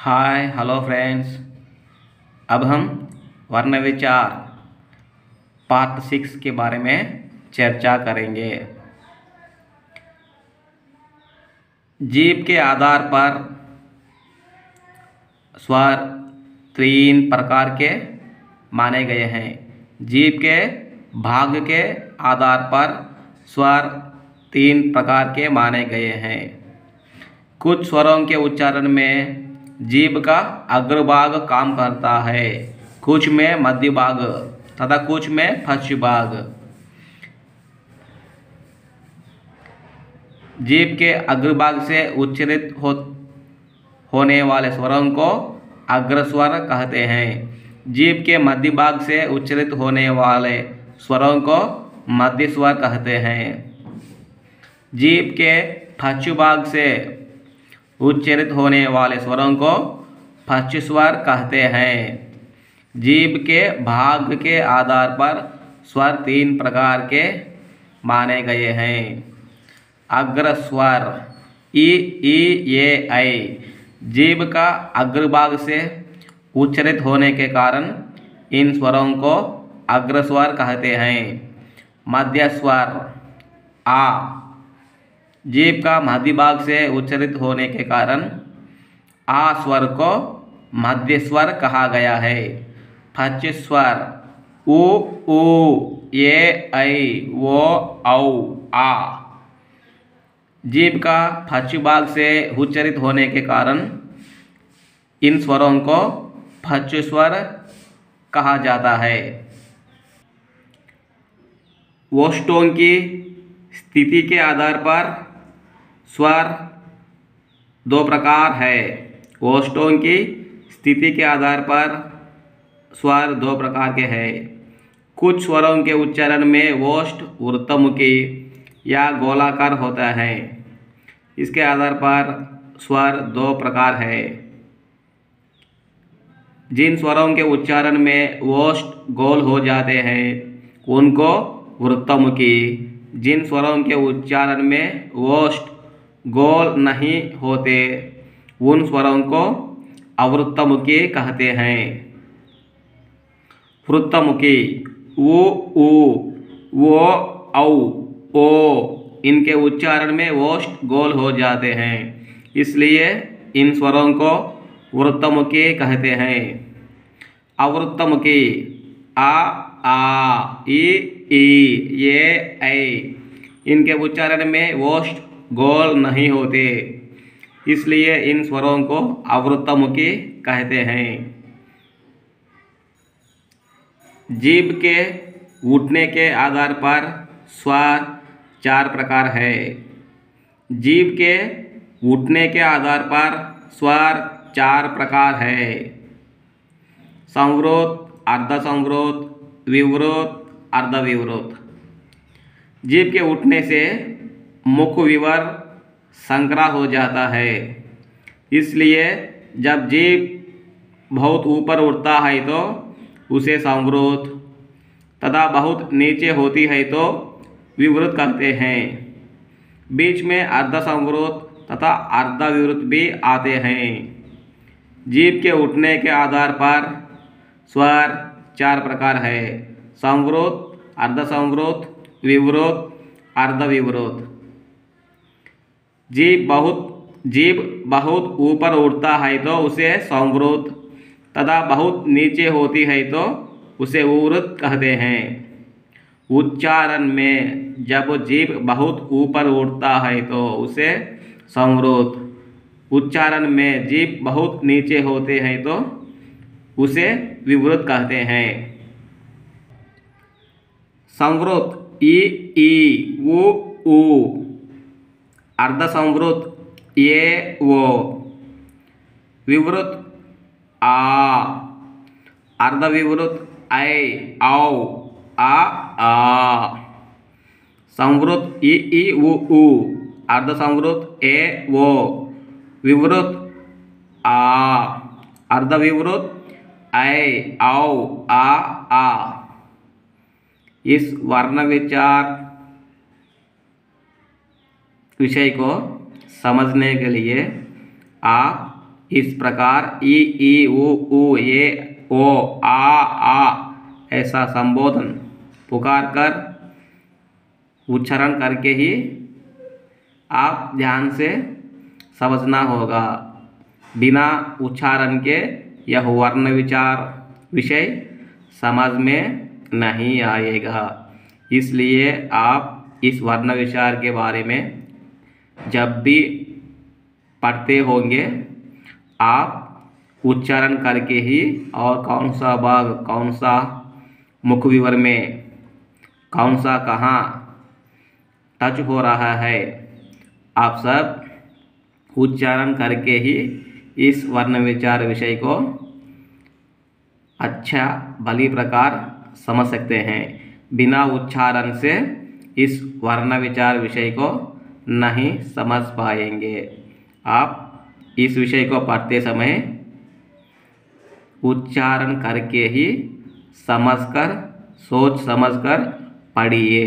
Hi hello friends. अब हम वर्ण विचार पार्ट 6 के बारे में चर्चा करेंगे। जीव के आधार पर स्वर 3 प्रकार के माने गए हैं। जीव के भाग के आधार पर स्वर 3 प्रकार के माने गए हैं। कुछ स्वरों के उच्चारण में जीभ का अग्रभाग काम करता है, कुछ में मध्य भाग तथा कुछ में पश्च भाग। जीभ के अग्रभाग से उच्चारित होने वाले स्वरों को अग्रस्वर कहते हैं। जीभ के मध्य भाग से उच्चारित होने वाले स्वरों को मध्य स्वर कहते हैं। जीभ के पश्च भाग से उच्चारित होने वाले स्वरों को पश्च स्वर कहते हैं। जीभ के भाग के आधार पर स्वर 3 प्रकार के माने गए हैं। अग्रस्वर ई ई ए ऐ जीभ का अग्रभाग से उच्चारित होने के कारण इन स्वरों को अग्रस्वर कहते हैं। मध्य स्वर आ जीभ का मध्य भाग से उच्चारित होने के कारण आ स्वर को मध्य स्वर कहा गया है। पश्च स्वर उ ऊ ए ऐ ओ औ आ जीभ का पश्च भाग से उच्चारित होने के कारण इन स्वरों को पश्च स्वर कहा जाता है। ओष्ठों की स्थिति के आधार पर स्वर 2 प्रकार है। ओष्ठों की स्थिति के आधार पर स्वर 2 प्रकार के हैं। कुछ स्वरों के उच्चारण में ओष्ठ ऊर्ध्वमुखी या गोलाकार होता है। इसके आधार पर स्वर 2 प्रकार है। जिन स्वरों के उच्चारण में ओष्ठ गोल हो जाते हैं उनको ऊर्ध्वमुखी, जिन स्वरों के उच्चारण में ओष्ठ गोल नहीं होते उन स्वरों को अवृत्तमुखी कहते हैं। वृत्तमुखी उ ऊ ओ औ ओ इनके उच्चारण में ओष्ठ गोल हो जाते हैं, इसलिए इन स्वरों को वृत्तमुखी कहते हैं। अवृत्तमुखी आ ई ए ऐ इनके उच्चारण में ओष्ठ गोल नहीं होते, इसलिए इन स्वरों को अवृत्तमुखी कहते हैं। जीभ के उठने के आधार पर स्वर 4 प्रकार है। जीभ के उठने के आधार पर स्वर 4 प्रकार है। संवृत, अर्धसंवृत, विवृत, अर्धविवृत। जीभ के उठने से मुख विवर संकरा हो जाता है, इसलिए जब जीभ बहुत ऊपर उठता है तो उसे संवृत तथा बहुत नीचे होती है तो विवृत कहते हैं। बीच में अर्धसंवृत तथा अर्धविवृत भी आते हैं। जीभ के उठने के आधार पर स्वर 4 प्रकार है। संवृत, अर्धसंवृत, विवृत, अर्धविवृत। जीभ बहुत ऊपर उठता है तो उसे संवृत तथा बहुत नीचे होती है तो उसे विवृत कहते हैं। उच्चारण में जब जीभ बहुत ऊपर उठता है तो उसे संवृत, उच्चारण में जीभ बहुत नीचे होते हैं तो उसे विवृत कहते हैं। संवृत ई उ ऊ, अर्धसंवृत ए ओ, विवृत आ, अर्धविवृत ऐ औ आ। संवृत ई उ ऊ, अर्धसंवृत ए ओ, विवृत आ, अर्धविवृत ऐ औ आ। इस वर्ण विचार विषय को समझने के लिए आप इस प्रकार ई उ ए ओ आ ऐसा संबोधन पुकार कर उच्चारण करके ही आप ध्यान से समझना होगा। बिना उच्चारण के यह वर्ण विचार विषय समझ में नहीं आएगा। इसलिए आप इस वर्ण विचार के बारे में जब भी पढ़ते होंगे आप उच्चारण करके ही, और कौन सा भाग कौन सा मुख विवर में कौन सा कहाँ टच हो रहा है, आप सब उच्चारण करके ही इस वर्ण विचार विषय को अच्छा भली प्रकार समझ सकते हैं। बिना उच्चारण से इस वर्ण विचार विषय को नहीं समझ पाएंगे। आप इस विषय को पढ़ते समय उच्चारण करके ही समझकर सोच समझकर पढ़िए।